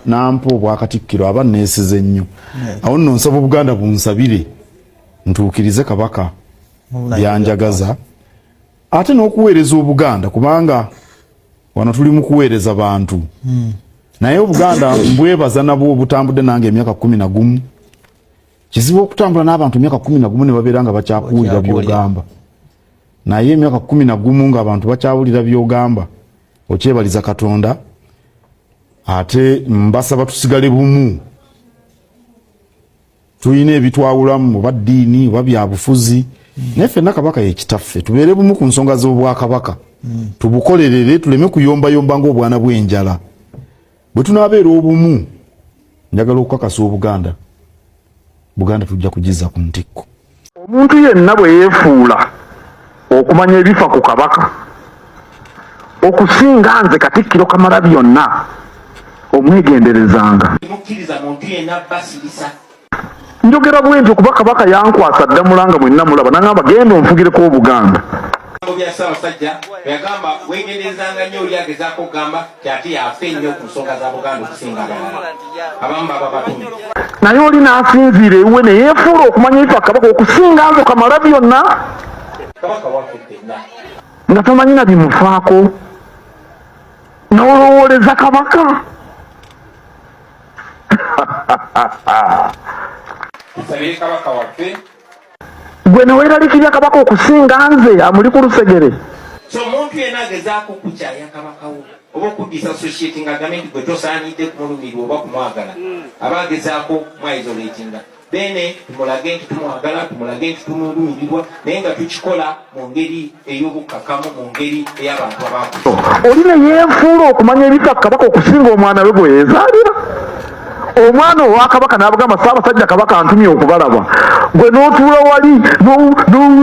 nampo bwakatikkiro aba nesize nnyo awo nno nsaba Buganda bunsabire ntuukirize kabaka byanjagaza ate n'okuweereza Obuganda kubanga wano tuli mu kuweereza bantu naye Obuganda mbwebaza nabwo obutambudde nange emyaka 11 kizibu okutambula n'abantu emyaka 11 ne babeera nga bakyakuwulira byogamba naye emyaka 11 nga abantu bakyawulira byogamba okyebaliza Katonda ate mbasaba tusigale bumu tuyine ebitwawulamu oba ddiini oba byabufuzi nefe nakabaka yekitaffe tubeere bumu ku nsonga z'obwakabaka tubukolerere tuleme kuyombayomba ng'obwana bw'enjala bwe tunaabeera obumu njagala okukakasa Obuganda tujja kugiza ku ntikko. Omuntu yenna bwe yeefuula okumanya ebifa ku kabaka okusinga nze Katikkiro Kamalabyonna omwegenderezanga njogera bwentyo kuba kabaka yankwasa Ddamulanga mwenna mulaba nangamba genda onfugireko Obuganda yagamba wegenderezanga nnyo oli agezaako okugamba kyati yafe nnyo ku nsonga za Buganda okusinga abamu baba batumye naye oli n'asinziira ewuwe ne yeefuula okumanya ebifa kabaka okusinga nze Kamalabyonna kabaka waffe ffenna nga tomanyi na bimufaako n'olowooleza kabaka tusabire kabaka waffe gwe neweeralikirya kabaka okusinga nze amuli ku lusegere so omuntu yenna agezaako okukyaya kabaka wo oba okuddisa society nga gavumenti gwe tosaanidde kumulumirwa oba kumwagala aba agezaako mwaisolatinga bene tumulage nti tumwagala tumulage nti tumulumirirwa naye nga tukikola mu ngeri ey'obukkakkamu mu ngeri ey'abantu abakuze oli ne yeefuula okumanya ebifa kabaka okusinga omwana we gwe yeezaalira omwana owa kabaka n'abagamba Ssaabasajja kabaka antumye okubalaba gwe n'otuula wali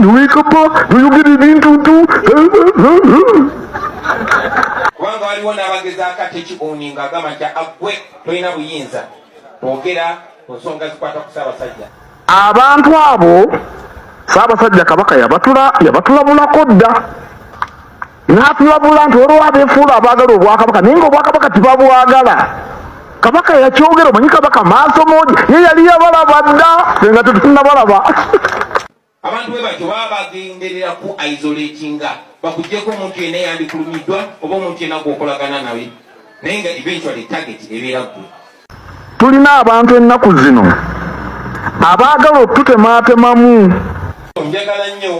noweekapa noyogera ebintuntu kubanga waliwo n'abagezaako ate kibuni ng'agamba nti agwe tolina buyinza twogera ku nsonga zikwata ku Ssaabasajja abantu abo Ssaabasajja kabaka yabatulabulako dda n'atulabula nti olwo abeefuula abaagala obwakabaka naye ng'obwakabaka tibabwagala kabaka yakyogera omanyi kabaka maaso moja ye yali yabalaba dda nga tetunnabalaba abantu bwe batyo baba bagenderera ku isolatinga bakuggyeko omuntu yenna yandikulumiddwa oba omuntu yenna gwokolagana nawe naye nga eventually target ebeera ggwe tulina abantu ennaku zino abaagala otutematemamu njagala nnyo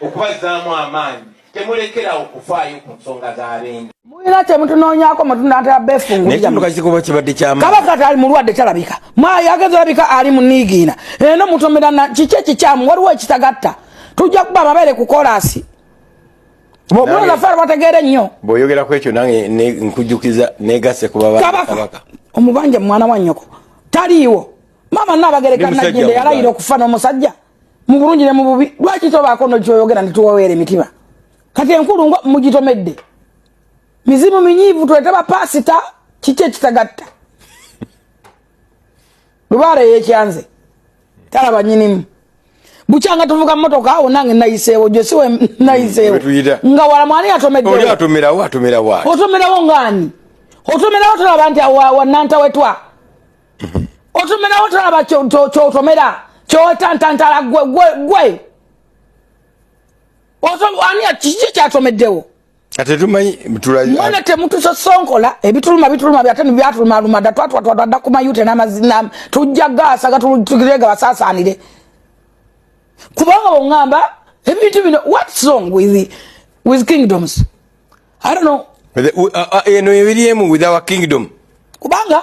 okubazzaamu amaanyi temulekerawo okufaayo ku nsonga z'abendi muyina kyemutunoonyaako mutunatera befungulira kabaka tali mulwadde talabika mwayageza labika ali mu Niigiina eno mutomera kiki ekikyamu waliwo ekitagatta tujja kuba amabere ku kolasi bwomulonda fara bategeere nnyo bw'oyogera ku ekyo nange nkujjukiza negase ku babaka omubanja mwana wa nnyoko taliiwo mama naabagereka najjinde yalayira okufa n'omusajja mu bulungi ne mu bubi lwaki tobaako nokyoyogera nituwaweera emitima kati enkulu ngo mugitomedde mizimu minyivu tuletaba pasita kiki ekitagatta lubaale yekyanze talaba nyinimu bukyanga tuvuga mmotoka awo nange nayiseewo gye siwe nayiseewo nga wala mwani atomeddewo oli atomerawo otomerawo ngani otomerawo tolaba nti wananta wetwa otomerawo tolaba kyotomera kyotantantala gwe ani kiki kyatomeddewo ate tumanyi mwana temutusosonkola ebituluma byate byatuluma dda twatwadda ku mayute n'amazina tujja gaasa gatugirega basaasaanire kubanga bongamba ebintu bino what's wrong with kingdoms I don't know eno ebiriemu with our kingdom kubanga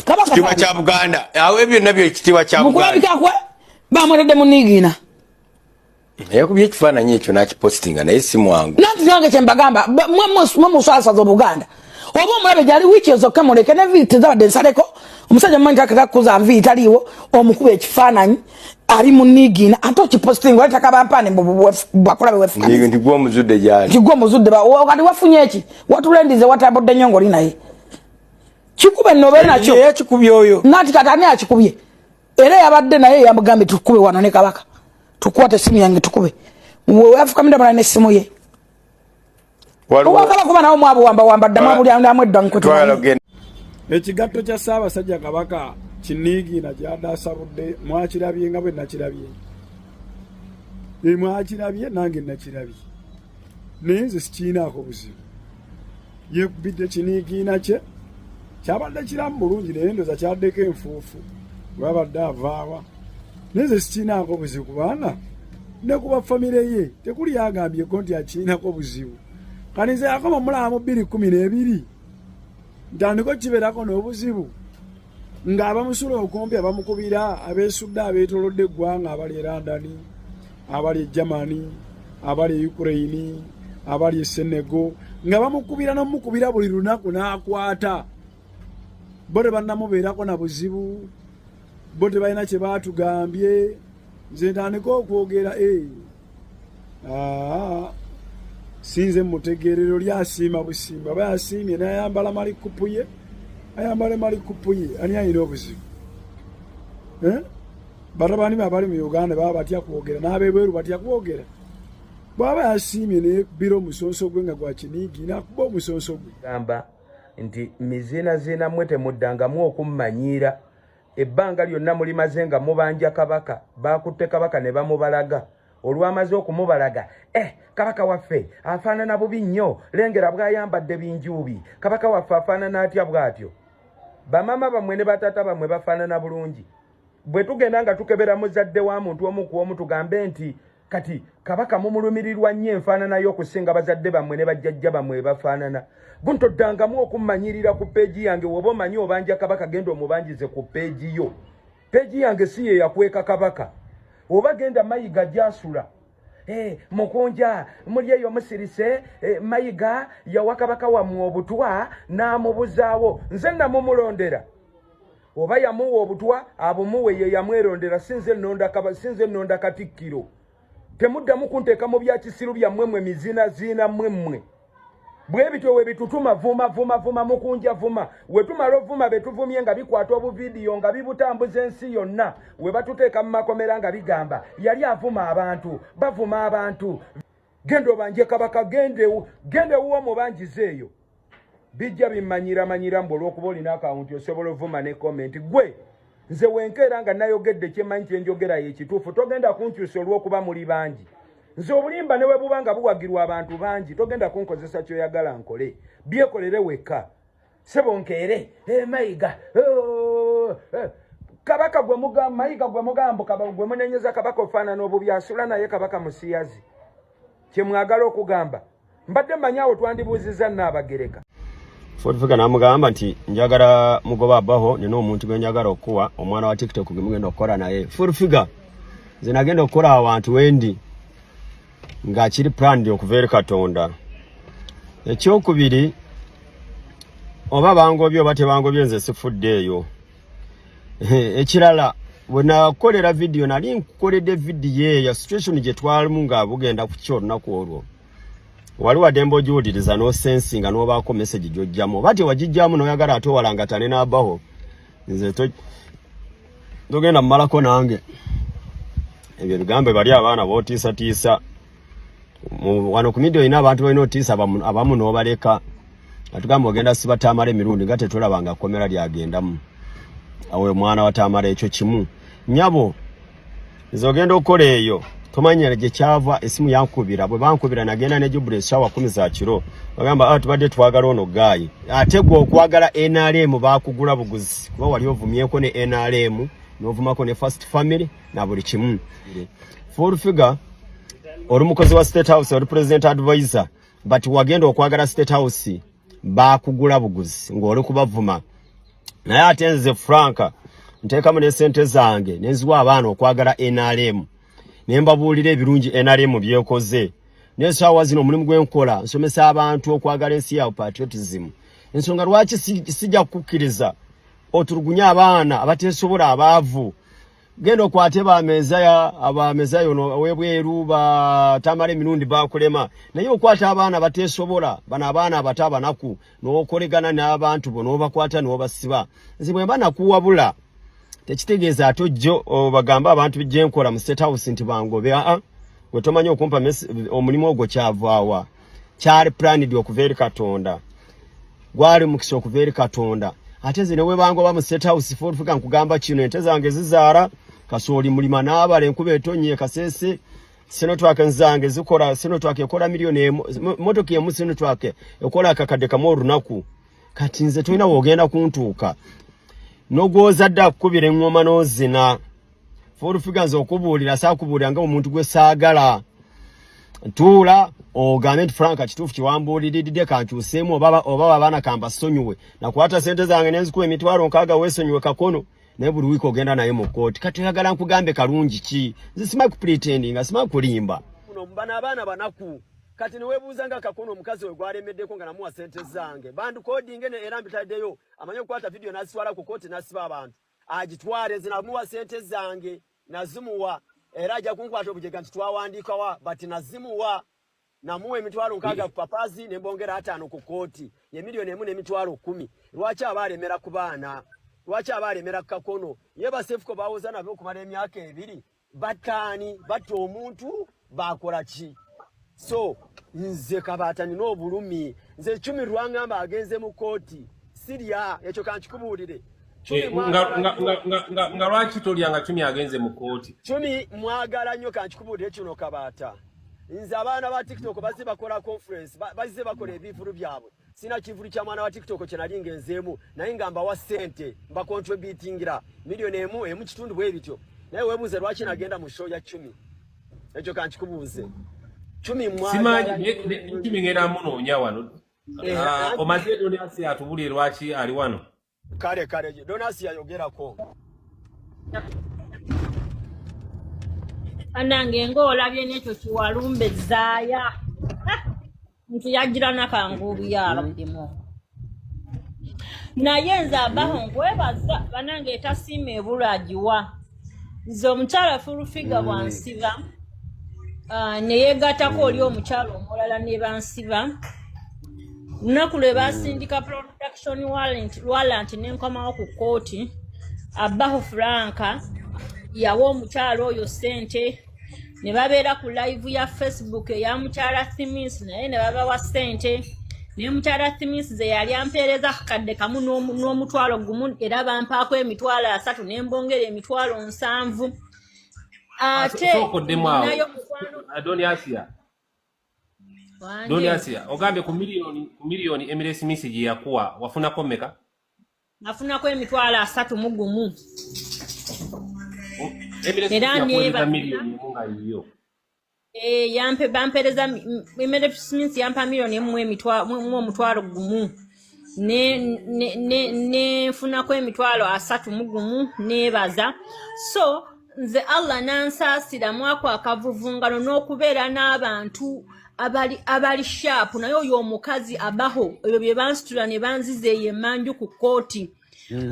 kabaka kitiibwa kya Buganda awo ebyo nabyo ekitiibwa kya Buganda mukulabika kwe bamwetedde mu Niigiina yakubye ekifaananyi ekyo n'akipostinga naye si mwangu nanti nange kyembagamba mwemuswasaza Obuganda oba omulabe gyali wiiki ezokka muleke ne viiti tezabadde nsaleko omusajja mumanyi takakakuza nviiri taliiwo omukuba ekifaananyi ali mu Niigiina ate okipostinga oleta kabampane bakulabe wefukanisa nti gwe omuzudde gyali nti gwe omuzudde kati wafunye eki watulendize watambudde nnyo ng'oli naye kikube nnobe nakyo yakikubye oyo nanti kati ani akikubye era yabadde naye yamugambe tukube wano ne kabaka tukwate simu yange tukube weafukamira mala ne simu ye wakala kuba nawo mwabo wamba ddamu buli amwe dda nkwetu ekigatto kya Ssaabasajja Kabaka Kiniigiina kyadasabudde mwakirabye nga bwe nakirabye mwakirabye nange nakirabye naye nze sikiinaako buzibu yekubidde Kiniigiina kye kyabadde kiramu bulungi naye ndoza kyaddeko enfuufu bwabadde avaawa naye nze sikiinaako buzibu kubanga ne kuba famire ye tekuli yagambyeko nti akiinako buzibu kati nze yakoma mulamu 2012 ntandiko kibeerako n'obuzibu ng'abamusula okumpi abamukubira abeesudde abeetolodde eggwanga abali e London abali e Germany abali e Ukraine abali e Senegal nga bamukubira n'omukubira buli lunaku n'akwata bo tebannamubeerako na buzibu bo tebalina kye baatugambye nze ntandika okwogera sinze mutegeerero lyasiima busimba bayasiimye n'ayambala malikupu ye ayambale malikupu ye ani ayina obuzibu batabani be abali mu Uganda baba batya kwogera n'abebweru batya kwogera bwaba yasiimye nekubira omusonso gwe nga gwa Kiniigiina akuba omusonso gwe gamba nti miziina mwe temuddangamu okummanyiira ebbanga lyonna mulimaze nga mubanja kabaka bakutte kabaka ne bamubalaga olwamaze okumubalaga kabaka waffe afaanana bubi nnyo lengera bwayambadde binjuubi kabaka waffe afaanana atya bw'atyo bamama bamwe ne batata bamwe bafaanana bulungi bwe tugenda nga tukebera muzadde wa muntu omu ku omu tugambe nti kati kabaka mumulumirirwa nnyo enfaanana y'okusinga bazadde bamwe ne bajjajja bamwe bafaanana buntoddangamu okummanyirira ku peegi yange woba omanyi obanja kabaka genda omubanjize ku peegi yo peegi yange si ye yakweka kabaka oba genda Mayiga gyasula mukunja muli eyo musirise Mayiga yawa kabaka wammwe obutwa n'amubuzaawo nze namumulondera oba yamuwa obutwa abumuwe ye yamwerondera sinze nnonda Katikkiro temuddamu kunteeka mu bya kisiru byammwe mwe miziina mmwe bwe bityo we bitutuma vuma mukunja vuma we tumala ovuma betuvumye nga bikwata obuvidiyo nga bibutambuza ensi yonna we batuteeka mu makomera nga bigamba yali avuma abantu bavuma abantu genda obanje kabaka gende wuwo mubanjize eyo bijja bimmanyira mbu olw'okuba olina akawunti osobola ovuma ne komenti gwe nze wenkeera nga nayogedde kyemanyi kyenjogera yekituufu togenda kunkyusa olw'okuba muli bangi nze obulimba ne bwe buba nga buwagirwa abantu bangi togenda kunkozesa kyoyagala nkole byekolere wekka sebo nkeere Mayiga kabaka gwe mugamba Mayiga gwe mugambo gwe munenyeza kabaka ofaanana obubi asula naye kabaka musiyazi kye mwagala okugamba mbadde mmanyawo twandibuuziza Nnaabagereka Fortifica namugamba nti njagala mugoba abaho nina omuntu gwe njagala okuwa omwana wa TikTok gwe mugenda okukola naye Fortifica nze nagenda okukola awantu wendi nga kiri planned okuva eri Katonda ekyokubiri oba bangobye oba tebangobye nze sifudde eyo ekirala bwe nakolera video nali nkukoledde video ya situation gye twalimu nga bugenda ku kyo olunaku olwo wali wadde ogiwuliriza n'osensinga n'obaako message gy'ojjamu oba tewagijjamu n'oyagala ate owalangatane n'abaho nze togenda mumalako nange ebyo bigambe bali abaana bootiisatiisa wano ku midio olina abantu balina otiisa abamu n'obaleka atugamba ogenda siba Tamale emirundi nga tetulabanga komera lyagendamu awe mwana wa Tamale ekyo kimu nyabo nze ogenda okukola eyo tomanya gye kyava esimu yankubira bwe bankubira nagenda ne Jubilee shawa 10 za kiro bagamba tubadde twagala ono gayi ate gwe okwagala NRM bakugula buguzi kuba wali ovumyeko ne NRM n'ovumako ne First Family na buli kimu Fortifica oli mukozi wa State House oli president advisor but wagenda okwagala State House bakugula buguzi ng'oli kubavuma naye ate nze Franka nteekamu ne sente zange nenziwa abaana okwagala NRM nembabuulira ebirungi NRM byekoze n'esaawa zino omulimu gwenkola nsomesa abantu okwagala ensi yawe patriotism ensonga lwaki sijja kukkiriza otulugunya abaana abateesobola abaavu genda okwate abameza yono webweru ba Tamale emirundi bakulema naye okwata abaana bateesobola bana abaana abato abanaku n'okolegana n'abantu bo n'obakwata n'obasiba nze bwe mba nakuwabula tekitegeeza ate ojjo bagamba abantu bijjenkola mu State House nti bangobe gwe tomanyi okumpa omulimu ogwo kyavaawa kyali planned okuva eri Katonda gwali mukisa okuva eri Katonda ate zino we bango ba mu state house for fika nkugamba kino ente zange zizaara kasooli mulima n'abale enkuba etonye kasese sino twake nzange zikola sino twake ekola milioni motoki emu sino twake ekola akakadde kamu olunaku kati nze tulina wogenda kuntuuka n'ogwoza dda kukubira engoma n'ozina for fika nze okubuulira saakubuulira nga omuntu gwe saagala ntuula ogambe nti Frank kituufu kiwambuuliridde kankyuseemu oba abaana kamba sonyiwe nakwata sente zange nenzikuwa emitwalo nkaaga weesonyiwe kakono naye buli wiiki ogenda naye mu kkooti kati oyagala nkugambe kalungi ki nze simanyi kupretendinga simanyi kulimba muno mbana abaana banaku kati neweebuuza nga kakono omukazi we gwalemeddeko nga namuwa sente zange bandikodinge era mbitaddeyo amanye okukwata vidiyo n'azitwala ku kkooti n'asiba abantu agitwale nze namuwa sente zange nazimuwa era ajja kunkwata obujega nti twawandiikawa bati nazimuwa namuwa emitwalo nkaaga ku papazi ne mbongera 5 ku kkooti ye milioni emu n'emitwalo 10 lwaki abaalemera ku baana lwaki abaalemera ku kakono ye basefuko bawoza nabyo okumala emyaka 2 bataani batta omuntu bakola ki so nze Kabaata nina obulumi nze 10 lwangamba agenze mu kkooti sirya ekyo kankikubuulire nga lwaki tolyanga 10 agenze mu kkooti 10 mwagala nnyo kankikubuulire kino Kabaata nze abaana ba TikTok bazze bakola conference bazze bakola ebivulu byabwe sina kivulu kya mwana wa TikTok kye nali ngenzeemu naye nga mbawa ssente mba contributingira milioni emu kitundu bwe bityo naye weebuuze lwaki nagenda mu show ya 10 ekyo kankikubuuze 10 mwagala simanyi 10 ngenda munoonya wano omaze Donasi atubulire lwaki ali wano kale Donasi yayogerako anange ng'olabye n'ekyo kiwalumbe zaaya nti yagira nakangubi yalabiremu naye nze abaho nkwebaza banange etasiima ebulagiwa nze omukyala Furufiga bwansiba neyeegattako oli omukyala omulala ne bansiba lunaku lwe basindika production warrant nenkomawo ku kkooti abaho Franka yawa omukyala oyo ssente ne babeera ku live ya Facebook eya mukyala Thimis naye ne babawa ssente naye mukyala Thimis ze yali ampeereza akakadde kamu n'omutwalo gumu era bampaako emitwalo 3 ne mbongera emitwalo 7 ate nayo Donasi ogambe ku milioni Emirates Smith gye yakuwa wafunako mmeka nafunako emitwalo 3 mu gumu bampereza Emirates Smith yampa milioni mu omutwalo gumu ne nfunako emitwalo 3 mu gumu nebaza so nze Allah nansaasira mwako akavuvungano n'okubeera n'abantu abali sharp naye oyo omukazi abaho ebyo bye bansitula ne banziza emanju ku kkooti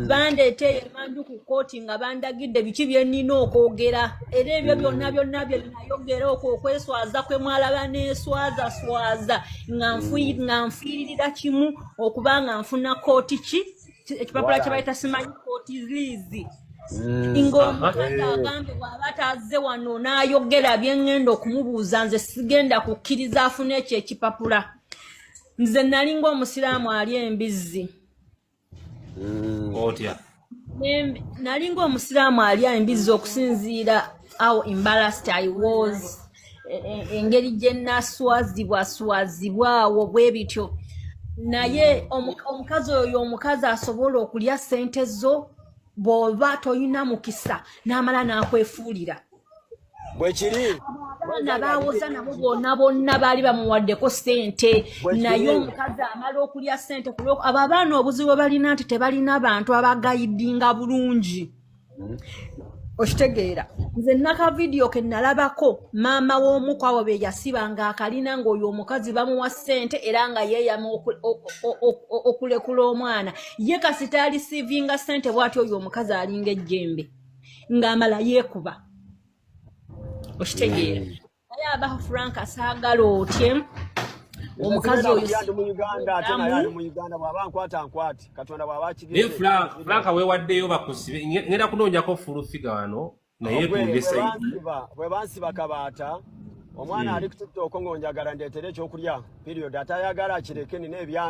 bandeeteye emanju ku kkooti nga bandagidde biki bye nnina okwogera era ebyo byonna bye nayogera okweswaza kwe mwalaba neeswazaswaza nga nfiirira kimu okuba nga nfuna kkooti ki ekipapula kye bayita simanyi kkooti liizi ng'omukazi agambe bw'aba atazze wano n'ayogera byengenda okumubuuza nze sigenda kukkiriza afune ekyo ekipapula nze nali ng'omusiraamu ali embizzi nali ng'omusiraamu ali embizzi okusinziira how embarrassed I was engeri gye naswazibwaswazibwawo bwe bityo naye omukazi oyo omukazi asobola okulya ssente zo bw'oba toyina mukisa n'amala n'akwefuulira bwekiri abaana baawoza nabo bonna baali bamuwaddeko ssente naye omukazi amala okulya ssente abo abaana obuzibu balina nti tebalina bantu abagayidinga bulungi okitegeera nze naka vidiyo ke nalabako maama w'omuku abo be yasibanga akalina ng'oyo omukazi bamuwa ssente era nga yeeyama okulekula omwana ye kasita alisiivinga ssente bw'ati oyo omukazi alinga ejjembe ng'amala yeekuba okitegeera naye abaho Frank asaagala otye omukazi oyo mu Uganda ate naye ali mu Uganda bw'aba nkwata Katonda bw'aba akigere Frank weewaddeyo bakusibe ngenda kunoonyako Furufiga wano naye tumbe sayidi bwe bansiba Kabaata omwana ali ku TikTok ng'onjagala ndeetere ekyokulya period atayagala akireke nina ebyange